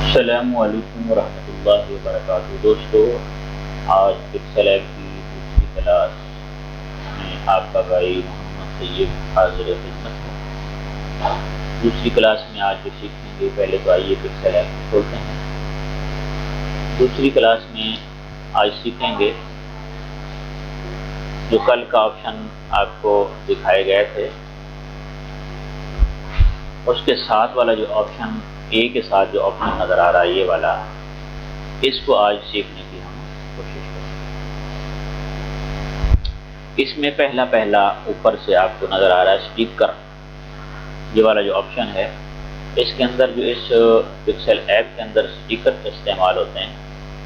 السلام علیکم ورحمۃ اللہ وبرکاتہ دوستو، آج پکسل ایپ کی دوسری کلاس میں آپ کا بھائی محمد طیب حاضر خدمت ہوں۔ دوسری کلاس میں آج جو سیکھیں گے، پہلے تو آئیے پکسل ایپ کو کھولتے ہیں۔ دوسری کلاس میں آج سیکھیں گے جو کل کا آپشن آپ کو دکھائے گئے تھے، اس کے ساتھ والا جو آپشن اے کے ساتھ جو آپشن نظر آ رہا ہے، یہ والا، اس کو آج سیکھنے کی ہم کوشش کریں گے۔ اس میں پہلا اوپر سے آپ کو نظر آ رہا ہے اسٹیکر، یہ والا جو آپشن ہے، اس کے اندر جو اس پکسل ایپ کے اندر اسٹیکر استعمال ہوتے ہیں،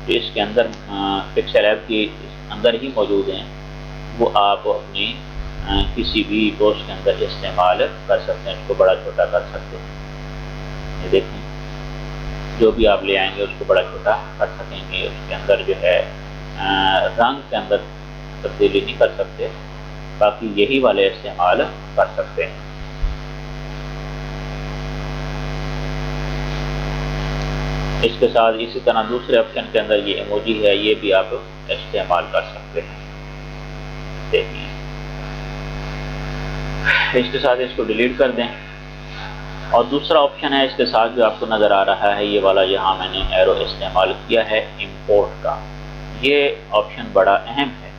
جو اس کے اندر پکسل ایپ کی اندر ہی موجود ہیں، وہ آپ اپنی کسی بھی پوسٹ کے اندر استعمال کر سکتے ہیں، اس کو بڑا چھوٹا کر سکتے ہیں۔ یہ دیکھیں، جو بھی آپ لے آئیں گے اس کو بڑا چھوٹا کر سکیں گے۔ اس کے اندر جو ہے رنگ کے اندر تبدیلی نہیں کر سکتے، باقی یہی والے استعمال کر سکتے ہیں۔ اس کے ساتھ اسی طرح دوسرے آپشن کے اندر یہ ایموجی ہے، یہ بھی آپ استعمال کر سکتے ہیں۔ دیکھیں، اس کے ساتھ اس کو ڈیلیٹ کر دیں، اور دوسرا آپشن ہے اس کے ساتھ جو آپ کو نظر آ رہا ہے، یہ والا، یہاں میں نے ایرو استعمال کیا ہے امپورٹ کا۔ یہ آپشن بڑا اہم ہے۔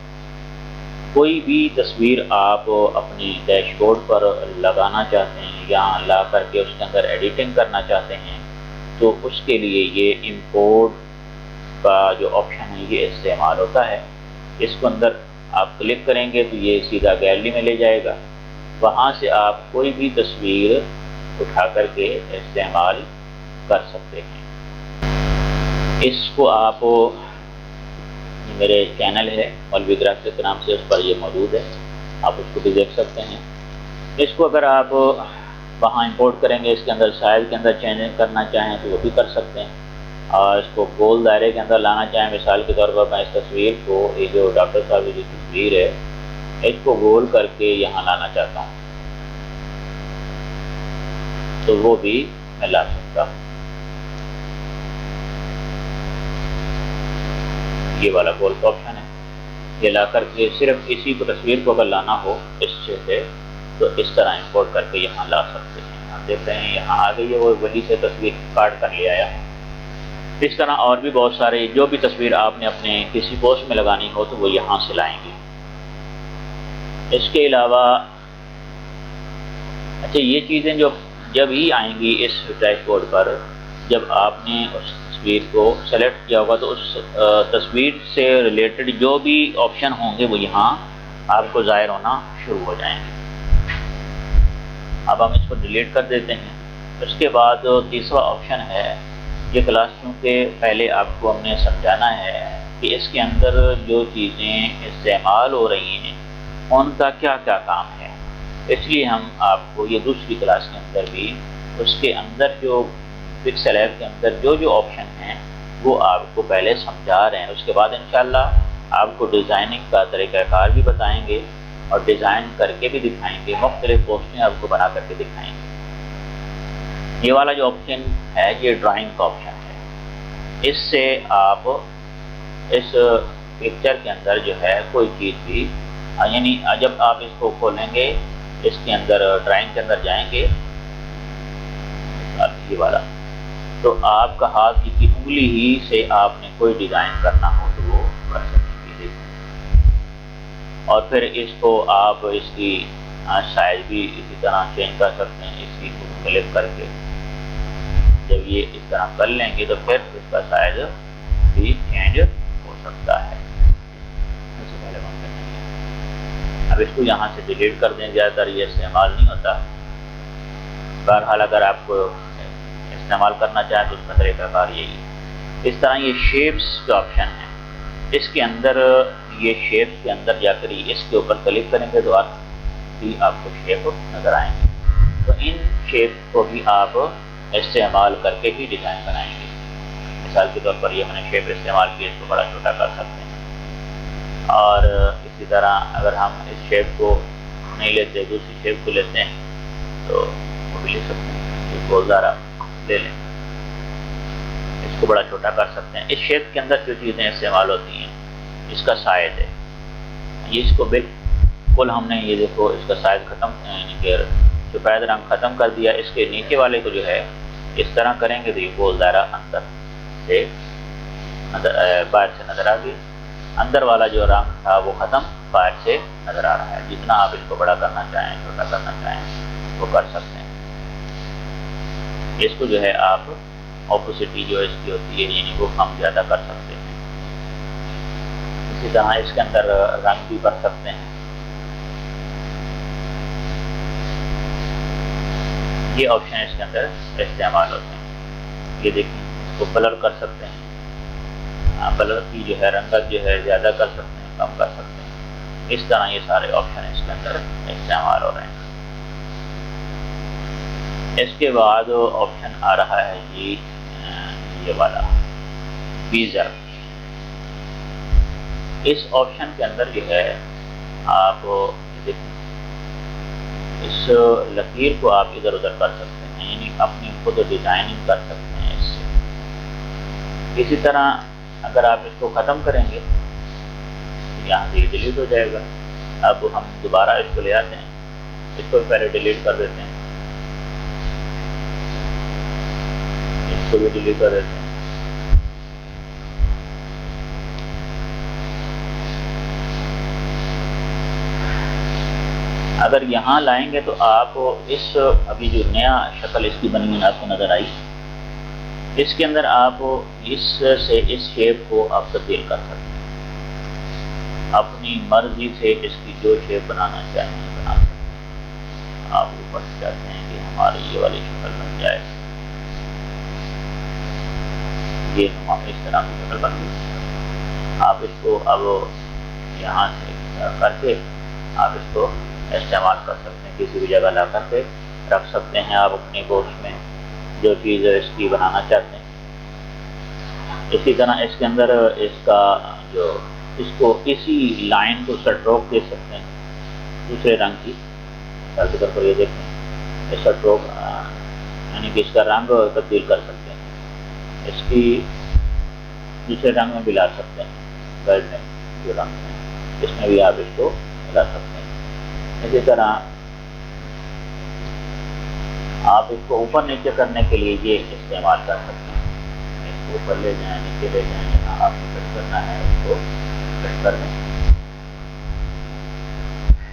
کوئی بھی تصویر آپ اپنے ڈیش بورڈ پر لگانا چاہتے ہیں یا لا کر کے اس کے اندر ایڈیٹنگ کرنا چاہتے ہیں، تو اس کے لیے یہ امپورٹ کا جو آپشن ہے یہ استعمال ہوتا ہے۔ اس کو اندر آپ کلک کریں گے تو یہ سیدھا گیلری میں لے جائے گا، وہاں سے آپ کوئی بھی تصویر اٹھا کر کے استعمال کر سکتے ہیں۔ اس کو آپ، میرے چینل ہے مولوی گرافک کے نام سے، اس پر یہ موجود ہے، آپ اس کو بھی دیکھ سکتے ہیں۔ اس کو اگر آپ وہاں امپورٹ کریں گے، اس کے اندر سائز کے اندر چینج کرنا چاہیں تو وہ بھی کر سکتے ہیں، اور اس کو گول دائرے کے اندر لانا چاہیں، مثال کے طور پر میں اس تصویر کو، یہ جو ڈاکٹر صاحب کی تصویر ہے، اس کو گول کر کے یہاں لانا چاہتا ہوں تو وہ بھی میں لا سکتا ہوں۔ یہ والا گول کا آپشن ہے، یہ لا کر کے صرف اسی کو تصویر کو اگر لانا ہو اس سے تو اس طرح امپورٹ کر کے یہاں لا سکتے ہیں۔ آپ دیکھ رہے ہیں یہاں آ گئی ہے، وہ وہی سے تصویر کاٹ کر لے آیا۔ اس طرح اور بھی بہت سارے، جو بھی تصویر آپ نے اپنے کسی پوسٹ میں لگانی ہو تو وہ یہاں سے لائیں گے۔ اس کے علاوہ اچھا، یہ چیزیں جو جب ہی آئیں گی اس ڈیش بورڈ پر، جب آپ نے اس تصویر کو سلیکٹ کیا ہوگا تو اس تصویر سے ریلیٹڈ جو بھی آپشن ہوں گے وہ یہاں آپ کو ظاہر ہونا شروع ہو جائیں گے۔ اب ہم اس کو ڈیلیٹ کر دیتے ہیں۔ اس کے بعد تیسرا آپشن ہے، یہ کلاس چونکہ پہلے آپ کو ہم نے سمجھانا ہے کہ اس کے اندر جو چیزیں استعمال ہو رہی ہیں ان کا کیا کیا کام ہے، اس لیے ہم آپ کو یہ دوسری کلاس کے اندر بھی اس کے اندر جو پکسل ایپ کے اندر جو آپشن ہیں وہ آپ کو پہلے سمجھا رہے ہیں۔ اس کے بعد انشاءاللہ آپ کو ڈیزائننگ کا طریقہ کار بھی بتائیں گے اور ڈیزائن کر کے بھی دکھائیں گے، مختلف پوسٹیں آپ کو بنا کر کے دکھائیں گے۔ یہ والا جو آپشن ہے یہ ڈرائنگ کا آپشن ہے۔ اس سے آپ اس پکچر کے اندر جو ہے کوئی چیز بھی، یعنی جب آپ اس کو کھولیں گے، اس کے اندر ڈرائنگ کے اندر جائیں گے، یہ والا، تو آپ کا ہاتھ کی انگلی ہی سے آپ نے کوئی ڈیزائن کرنا ہو تو وہ کر سکیں گے۔ اور پھر اس کو آپ اس کی سائز بھی اسی طرح چینج کر سکتے ہیں، اسی کو کلک کر کے جب یہ اس طرح کر لیں گے تو پھر اس کا سائز بھی چینج ہو سکتا ہے۔ اب اس کو یہاں سے ڈیلیٹ کر دیں، زیادہ تر یہ استعمال نہیں ہوتا، بہرحال اگر آپ کو استعمال کرنا چاہیں تو اس کا طریقہ کار یہی ہے۔ اس طرح یہ شیپس کا آپشن ہے، اس کے اندر یہ شیپس کے اندر جا کر اس کے اوپر کلک کریں گے تو آپ کو شیپ نظر آئیں گے، تو ان شیپ کو بھی آپ استعمال کر کے ہی ڈیزائن بنائیں گے۔ مثال کے طور پر یہ میں نے شیپ استعمال کی، اس کو بڑا چھوٹا کر سکتے ہیں، اور اسی طرح اگر ہم اس شیپ کو نہیں لیتے، دوسری شیپ کو لیتے ہیں تو وہ بھی لے سکتے ہیں، گولدارا لے لیں۔ کو بڑا چھوٹا کر سکتے ہیں. اس شیپ کے اندر جو چیزیں استعمال ہوتی ہیں اس کا سائز ہے یہ، اس کو بالکل ہم نے یہ دیکھو اس کا سائز ختم یعنی کہ سفید رنگ ختم کر دیا. اس کے نیچے والے کو جو ہے اس طرح کریں گے تو یہ گول دائرہ اندر سے باہر سے نظر آ گئی. اندر والا جو رنگ تھا وہ ختم باہر سے نظر آ رہا ہے. جتنا آپ اس کو بڑا کرنا چاہیں چھوٹا کرنا چاہیں وہ کر سکتے ہیں. اس کو جو ہے آپ اپوسٹی جو اس کی ہوتی ہے یعنی وہ کم زیادہ کر سکتے ہیں. اسی طرح اس کے اندر رنگ بھی کر سکتے ہیں. یہ آپشن اس کے اندر استعمال ہوتے ہیں. یہ دیکھیں اس کو کلر کر سکتے ہیں. کلر کی جو ہے رنگت جو ہے زیادہ کر سکتے ہیں کم کر سکتے ہیں. اس طرح یہ سارے آپشن اس کے اندر استعمال ہو رہے ہیں. اس کے بعد آپشن آ رہا ہے یہ والا ویزر. اس آپشن کے اندر جو ہے آپ دیکھیں اس لکیر کو آپ ادھر ادھر کر سکتے ہیں یعنی اپنی خود ڈیزائننگ کر سکتے ہیں اس سے. اسی طرح اگر آپ اس کو ختم کریں گے تو یہاں سے یہ ڈیلیٹ ہو جائے گا. اب ہم دوبارہ اس کو لے آتے ہیں. اس کو پہلے ڈیلیٹ کر دیتے ہیں. اس کو بھی ڈیلیٹ کر دیتے ہیں. اگر یہاں لائیں گے تو آپ اس ابھی جو نیا شکل اس کی بنی ہوئی آپ کو نظر آئی اس کے اندر آپ اس سے اس شیپ کو آپ تبدیل کر سکتے ہیں. اپنی مرضی سے اس کی جو شیپ بنانا چاہیں بنا سکتے ہیں. آپ اوپر سے چاہتے ہیں کہ ہماری یہ والی شکل بن جائے یہ ہم اس طرح کی شکل بن گئی. آپ اس کو اب یہاں سے کر کے آپ اس کو استعمال کر سکتے ہیں. کسی بھی جگہ لا کر کے رکھ سکتے ہیں آپ اپنی باکس میں جو چیز اس کی بنانا چاہتے ہیں. اسی طرح اس کے اندر اس کا جو اس کو اسی لائن کو سٹروک دے سکتے ہیں دوسرے رنگ کی. طور پر یہ دیکھیں اس سٹروک یعنی کہ اس کا رنگ تبدیل کر سکتے ہیں. اس کی دوسرے رنگ میں بھی لا سکتے ہیں. بیلٹ میں جو رنگ ہیں اس میں بھی آپ اس کو ملا سکتے ہیں. اسی طرح آپ اس کو اوپر نیچے کرنے کے لیے یہ استعمال کر سکتے ہیں. اس کو اوپر لے جائیں نیچے لے جائیں جہاں آپ کو کٹ کرنا ہے اس کو کٹ کر دیں.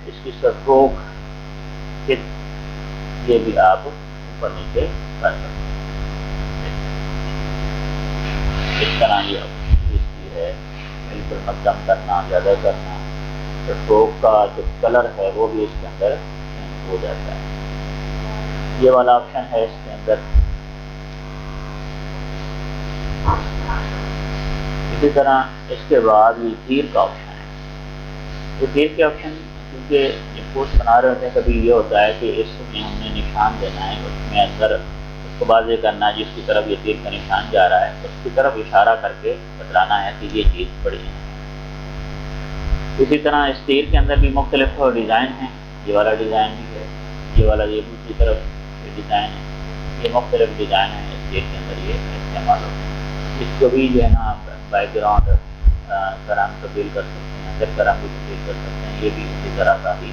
اس کی سٹروک یہ بھی آپ اوپر نیچے کر سکتے ہیں. اس طرح یہ اس کی ہے بالکل مدم کرنا زیادہ کرنا. سٹروک کا جو کلر ہے وہ بھی اس کے اندر ہو جاتا ہے. یہ والا آپشن ہے اس کے اندر. اسی طرح اس کے بعد یہ تیر کا آپشن ہے. یہ تیر کے آپشن کیونکہ جب پوسٹ بنا رہے ہوتے ہیں کبھی یہ ہوتا ہے کہ اس میں ہم نے نشان دینا ہے اس میں اندر اس کو واضح کرنا ہے جس کی طرف یہ تیر کا نشان جا رہا ہے اس کی طرف اشارہ کر کے بتلانا ہے کہ یہ چیز پڑی ہے. اسی طرح اس تیر کے اندر بھی مختلف ڈیزائن ہیں. یہ والا ڈیزائن بھی ہے. یہ والا یہ دوسری طرف ڈیزائن ہے. یہ مختلف ڈیزائن ہیں اس تیر کے اندر یہ استعمال ہوتے ہیں. اس کو بھی جو ہے نا بیک گراؤنڈ کا رنگ تبدیل کر سکتے ہیں. اندر کا رنگ بھی تبدیل کر سکتے ہیں. یہ بھی اسی طرح کا ہی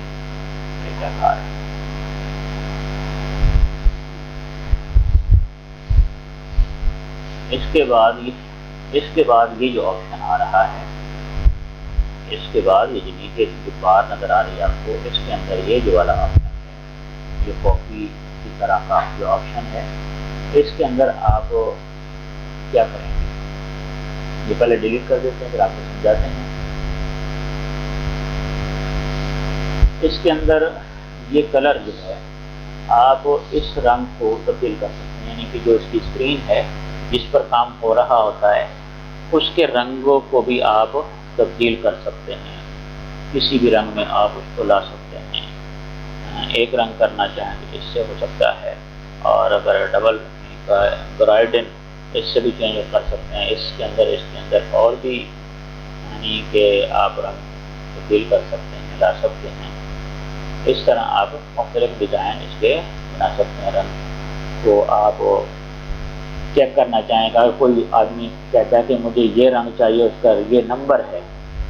طریقہ کار ہے. اس کے بعد یہ جو آپشن آ رہا ہے اس کے بعد یہ جو نیچے جو بار نظر آ رہی ہے آپ کو اس کے اندر یہ جو والا آپشن ہے یہ کاپی کی طرح کا جو آپشن ہے اس کے اندر آپ کیا کریں گے. یہ پہلے ڈیلیٹ کر دیتے ہیں پھر آپ کو سمجھاتے ہیں. اس کے اندر یہ کلر جو ہے آپ اس رنگ کو تبدیل کر سکتے ہیں. یعنی کہ جو اس کی اسکرین ہے جس پر کام ہو رہا ہوتا ہے اس کے رنگوں کو بھی آپ تبدیل کر سکتے ہیں. کسی بھی رنگ میں آپ اس کو لا سکتے ہیں. ایک رنگ کرنا چاہیں تو اس سے ہو سکتا ہے اور اگر ڈبل گرائڈن اس سے بھی چینج کر سکتے ہیں. اس کے اندر اور بھی یعنی کہ آپ رنگ تبدیل کر سکتے ہیں لا سکتے ہیں. اس طرح آپ مختلف ڈیزائن اس کے بنا سکتے ہیں. رنگ کو آپ چیک کرنا چاہیں گا، کوئی آدمی کہتا ہے کہ مجھے یہ رنگ چاہیے، اس کا یہ نمبر ہے،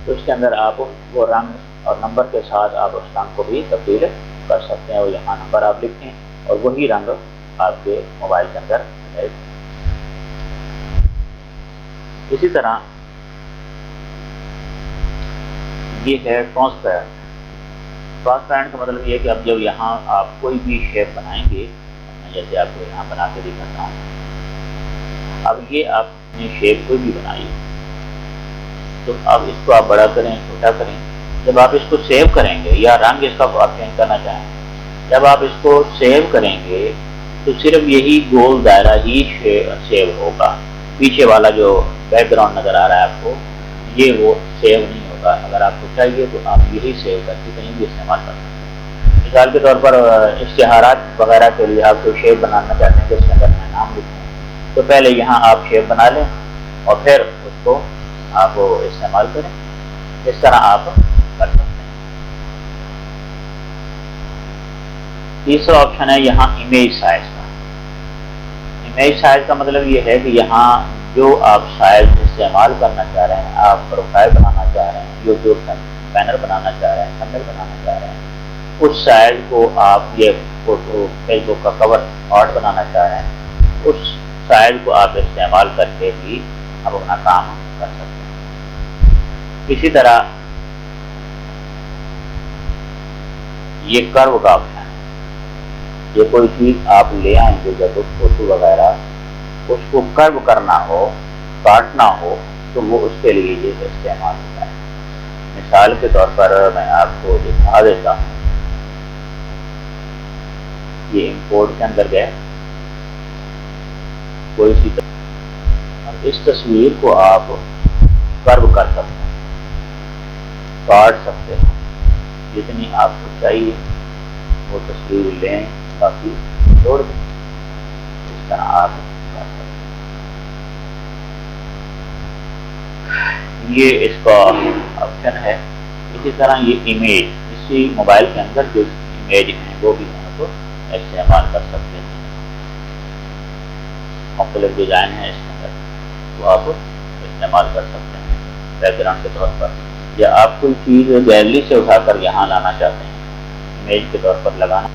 تو اس کے اندر آپ وہ رنگ اور نمبر کے ساتھ آپ اس رنگ کو بھی تبدیل کر سکتے ہیں، اور یہاں نمبر آپ لکھیں اور وہی رنگ آپ کے موبائل کے اندر ہے۔ اسی طرح یہ ہے ٹرانسپیرنٹ۔ ٹرانسپیرنٹ کا مطلب یہ ہے کہ اب جب یہاں آپ کوئی بھی شیپ بنائیں گے، میں جیسے آپ کو یہاں بنا کے دکھاتا ہوں، اب یہ آپ نے شیپ کوئی بھی بنائی تو اب اس کو آپ بڑا کریں، چھوٹا کریں، جب آپ اس کو سیو کریں گے یا رنگ اس کا آپ چینج کرنا چاہیں، جب آپ اس کو سیو کریں گے تو صرف یہی گول دائرہ ہی سیو ہوگا، پیچھے والا جو بیک گراؤنڈ نظر آ رہا ہے آپ کو، یہ وہ سیو نہیں ہوگا۔ اگر آپ کو چاہیے تو آپ یہی سیو کر کے کہیں بھی استعمال کر سکتے ہیں۔ مثال کے طور پر اشتہارات وغیرہ کے لیے آپ کو شیپ بنانا چاہتے ہیں کہ اس کے اندر میں نام لکھوں، تو پہلے یہاں آپ شیپ بنا لیں اور پھر اس کو آپ استعمال کریں، اس طرح آپ کر سکتے ہیں۔ تیسرا آپشن ہے یہاں امیج سائز کا۔ امیج سائز کا مطلب یہ ہے کہ یہاں جو آپ سائز استعمال کرنا چاہ رہے ہیں، آپ پروفائل بنانا چاہ رہے ہیں، جو بینر بنانا چاہ رہے ہیں، تھمبنیل بنانا چاہ رہے ہیں، اس سائز کو آپ یہ فوٹو فیس بک کا کور آرٹ بنانا چاہ رہے ہیں، اس سائز کو آپ استعمال کر کے بھی آپ اپنا کام کر سکتے ہیں۔ اسی طرح یہ کرو کا آپشن ہے، یہ کوئی چیز آپ لے آئیں گے جب فوٹو وغیرہ، اس کو کرو کرنا ہو، کاٹنا ہو، تو وہ اس کے لیے یہ استعمال ہوتا ہے۔ مثال کے طور پر میں آپ کو دکھا دیتا ہوں، یہ امپورٹ کے اندر گئے کوئی سی اور اس تصویر کو آپ کرو کر سکتے ہیں، کاٹ سکتے ہیں، جتنی آپ کو چاہیے وہ تصویر لیں، باقی چھوڑ دیں، اس طرح آپ کر سکتے ہیں۔ یہ اس کا آپشن ہے۔ اسی طرح یہ امیج، اسی موبائل کے اندر جو امیج ہیں وہ بھی آپ استعمال کر سکتے ہیں، مختلف ڈیزائن ہیں اس کے اندر، وہ آپ استعمال کر سکتے ہیں بیک گراؤنڈ کے طور پر، یا آپ کوئی چیز گیلری سے اٹھا کر یہاں لانا چاہتے ہیں، امیج کے طور پر لگانا،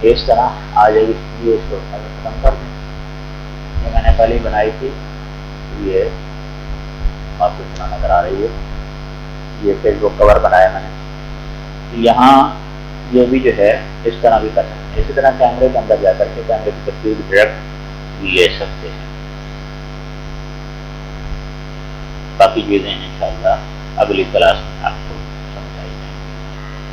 اس طرح آ جائے گی۔ یہ اس کو ختم کر دیں، یہ میں نے پہلے ہی بنائی تھی، یہ آپ کو اتنا نظر آ رہی ہے، یہ فیس بک کور بنایا میں نے، یہاں یہ بھی جو ہے اس طرح بھی کر سکتے ہیں۔ اسی طرح کیمرے کے اندر جا کر کے کیمرے کی تصویر ڈائریکٹ لے سکتے ہیں۔ باقی چیزیں انشاءاللہ اگلی کلاس میں آپ